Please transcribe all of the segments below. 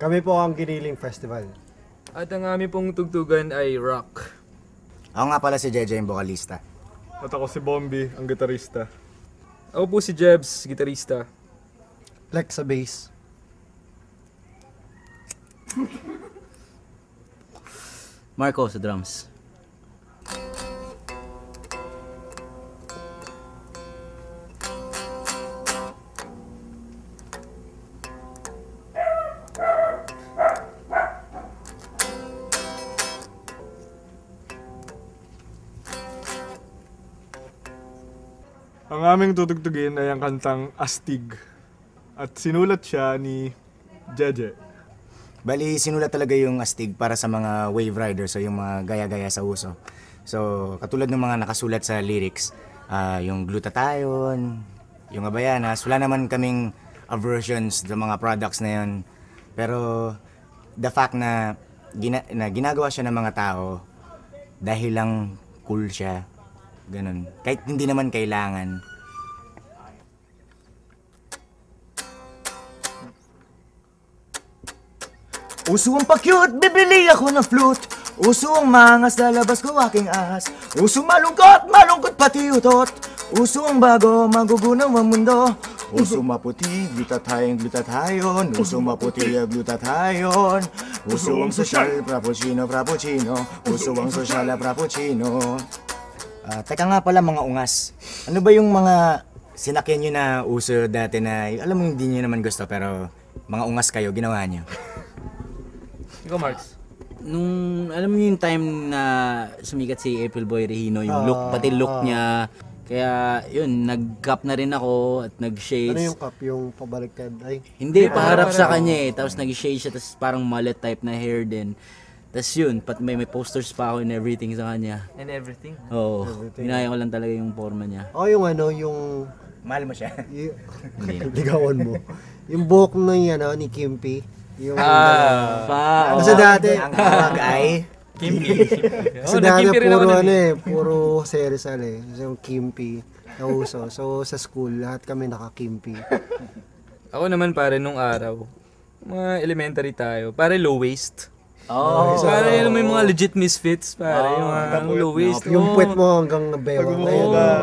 Kami po ang Giniling Festival. At ang aming pong tugtugan ay rock. Ako nga pala si Jeje, yung vocalista. At ako si Bombi, ang gitarista. Ako po si Jebs, gitarista. Lex sa bass. Marco sa drums. Ang aming tutugtugin ay ang kantang Astig. At sinulat siya ni Jeje. Bali, sinulat talaga yung Astig para sa mga wave riders o yung mga gaya-gaya sa uso. So, katulad ng mga nakasulat sa lyrics, yung glutathione, yung Abayanas, wala naman kaming aversions sa mga products na yun. Pero, the fact na, ginagawa siya ng mga tao dahil lang cool siya. Ganun. Kahit hindi naman kailangan. Uso ang pa-cute, bibili ako ng flute. Uso ang mangas, lalabas ko aking ahas. Uso malungkot, malungkot pati utot. Uso ang bago, magugunaw ang mundo. Uso maputi, glutathione. Uso maputi, glutathione. Uso ang social, frappuccino. Uso ang social, frappuccino. Teka nga pala mga ungas, ano ba yung mga sinakyan nyo na uso dati na, alam mo hindi nyo naman gusto pero mga ungas kayo, ginawa nyo? Ikaw, Marks? Nung, alam mo yung time na sumikat si April Boy Regino, yung look, pati look niya. Kaya yun, nag-cup na rin ako at nag-shades. Ano yung cup? Yung pabaliktad? Ay. Hindi, paharap sa kanya eh. Tapos nag-shade siya, tapos parang mullet type na hair din. Tapos yun, may posters pa ako and everything sa kanya. And everything? Oo, ginaya ko lang talaga yung forma niya. O yung ano, yung... Mahal mo siya? Ligawan mo. Yung buhok na yan, ni Kimpi. Yung... Kasi dati... Ang tawag ay... Kimpi. Kasi dati puro puro Jose Rizal eh. Yung Kimpi na uso. So sa school, lahat kami naka-Kimpi. Ako naman pare nung araw, mga elementary tayo, pare low waist. Pare alam mo yung mga legit misfits, pare, yung mga low waist. Yung puwet mo hanggang nabewa.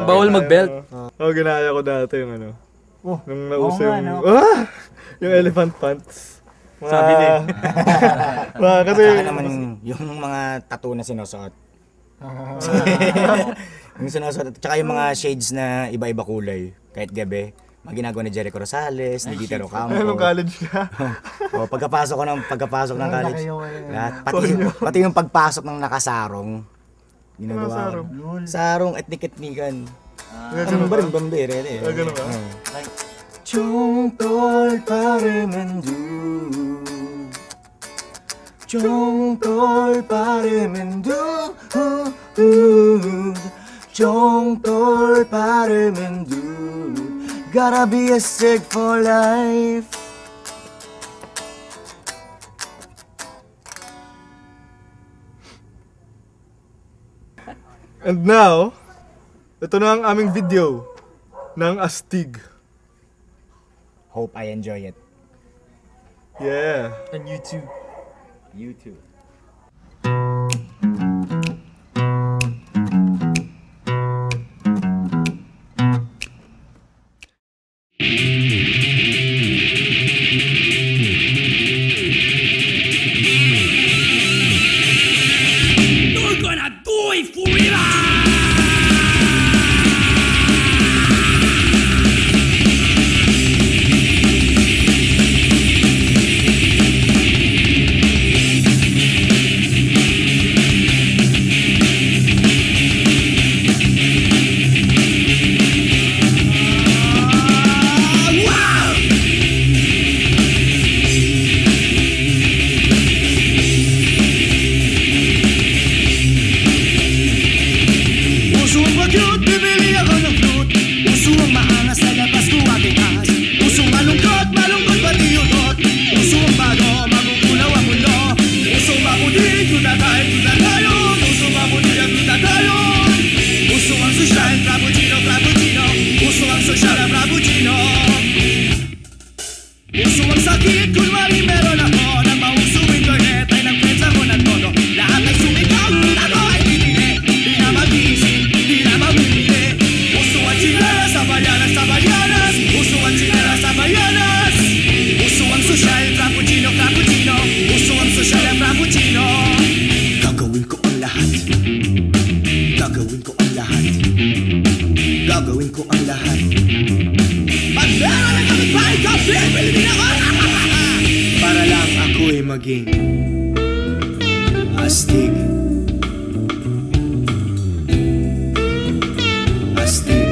Bawal mag-belt. Ginaya ko dati yung ano. Nung nauso yung... yung elephant pants. Sabi din. Kasi naman yung mga tattoo na sinusuot. Yung sinusuot, tsaka yung mga shades na iba-iba kulay, kahit gabi. Mga ginagawa ni Jericho Rosales, ni Dieter Ocampo. Anong college ka? Pagkapasok ng college. Pati yung pagpasok ng nakasarong. Ginagawa. Sarong etnik-etnikan. Ano ba rin bambere? Ganun ba? Chongtol paremendu. Chongtol paremendu. Chongtol paremendu. Gotta be a sick for life. And now, ito na ang aming video ng Astig. Hope I enjoy it. Yeah. And you too. You too. Puso ang sakit, kunwari meron ako ng ako'y maging astig. Astig,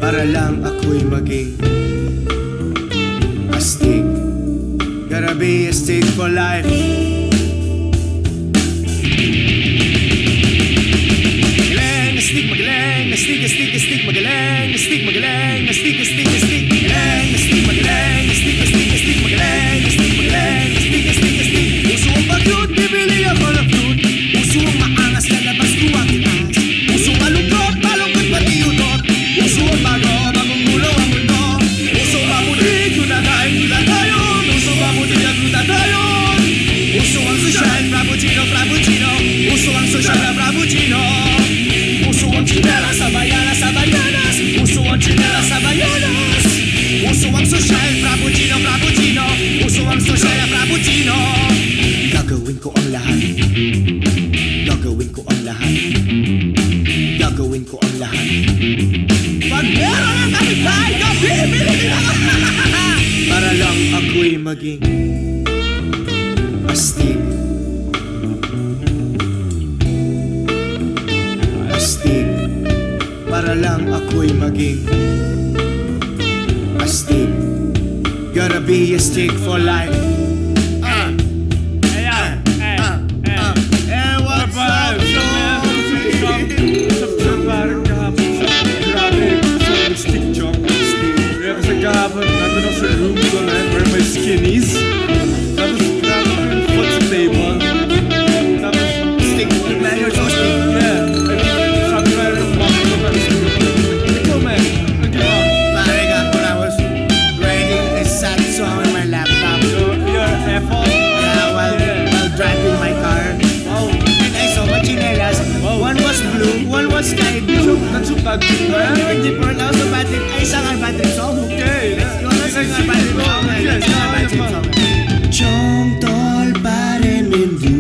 para lang ako'y maging astig. Gotta be astig for life. Magaling, astig, astig, astig, magaling, astig, magaling, astig, astig, astig, magaling, astig, magaling, astig, astig, astig, magaling, astig, magaling, astig, astig, astig. Puso ang bagyot, bibili ako ng fruit. Puso ang maangas, lalabas ko ang tinas. Puso ang malungkot, malungkot pati utot. Puso ang bago, bagong gulo ang mundo. Puso ang maputi, gulagain, gulagayon. Puso ang maputi, gulagayon. Puso ang social, frappuccino, frappuccino. Puso ang social, frappuccino. Puso ang chinela sa bayanas, sa bayanas. Puso ang chinela sa bayanas. Puso ang social, frappuccino, frappuccino. Puso ang social, frappuccino. Gagawin ko ang lahat. Gagawin ko ang lahat. Gagawin ko ang lahat. Pag meron ang kapitay, bibili na. Para lang ako'y maging astig. Astig, para lang ako'y maging astig. Gotta be astig for life. What's up, Parang kahapon sa grabe, sa stick chong. Kaya kasi kahapon, nandun ako sa room ko na where my skinnies. Tapos grabe ko yung foot sa table. Tapos stick, man, you're so stick. yeah. Sabi nga rin, mami ko na ikaw, man, nag-iwa. Parang ako when I was writing a sad song on my laptop. Your effort. While driving my car. Wow. And I saw my chinelas. One was blue, one was sky blue. Nagsupag ko Very different. Also batid. Ay, isang batid song. Okay. Yung isang batid song. Isang batid song. Chong tol pare mendu.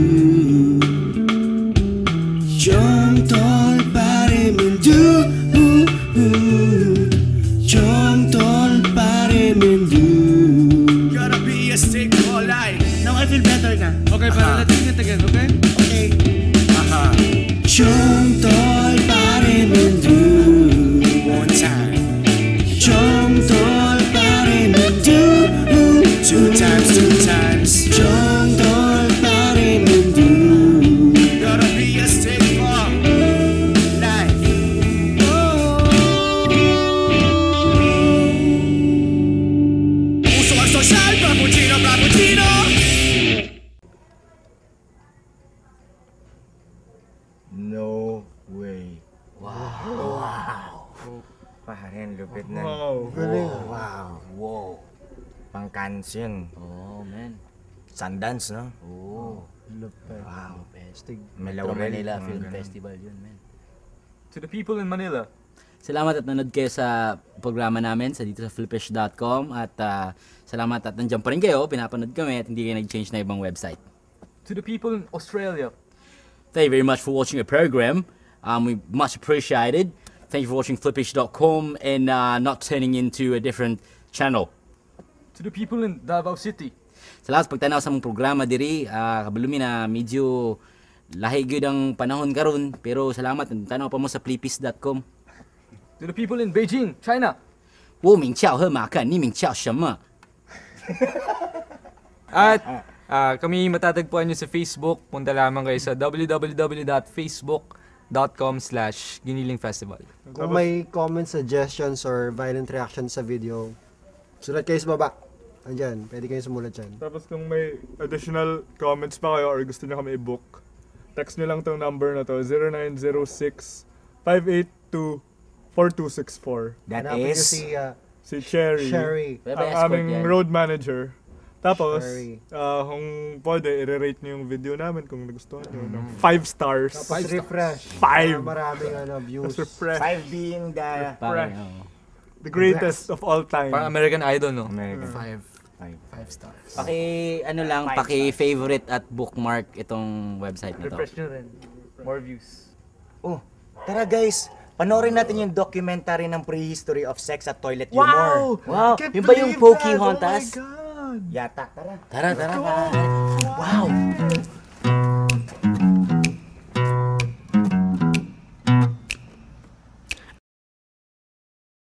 Chong tol pare mendu. Chong tol pare mendu. Gotta be a stick for life. Now I feel better na. Okay, para let's sing it again, okay? Okay. Chong tol pare mendu. One time. Chong tol pare mendu. Two times, two times. Chong tol pare mendu. Gotta be a stick for life. Puso ang social, frappuccino, frappuccino. No way. Wow. Paren, lupit na. Wow. Galing. Wow. Pang Cannes yun. Oh, man. Sundance, no? Oh. Wow. Astig. May Metro laurel. Manila mga Film ganun. Festival yun, man. To the people in Manila. Salamat at nanood kayo sa programa namin sa dito sa flippish.com at salamat at nandiyan pa rin kayo, pinapanood kami at hindi kayo nag-change na ibang website. To the people in Australia. Thank you very much for watching our program. We much appreciated. Thank you for watching flippish.com and not turning into a different channel. To the people in Davao City. Sa lahat pagtanaw sa mong programa diri, kabalumi na medyo lahi gyud ang panahon karon pero salamat tanaw pa mo sa flippish.com. To the people in Beijing, China. 我名叫贺马看，你名叫什么？ At kami matatagpuan nyo sa Facebook. Punta lamang kayo sa www.facebook.com/ginilingfestival. Kung may comments, suggestions, or violent reactions sa video, sulat kayo sa baba. Andyan, pwede kayo sumulat dyan. Tapos kung may additional comments pa kayo or gusto nyo kami i-book, text nyo lang tong number na to, 0906-582-4264. That Hanapin nyo is... si Si Cherry, Sherry. Web ang escort aming yan. road manager. Tapos, Cherry. kung pwede, i-rate nyo yung video namin kung nagustuhan nyo. ng 5 stars. Tapos refresh. 5. Maraming views. Tapos refresh. 5 being the... Parang, The greatest of all time. Parang American Idol, no? American. 5 stars. paki-favorite at bookmark itong website na to. Refresh nyo rin. More views. Oh, tara guys. Panoorin natin yung documentary ng prehistory of sex at toilet humor. Wow! Yun ba yung Pokehontas? Oh my God! Yata, tara. Tara, pare. Wow!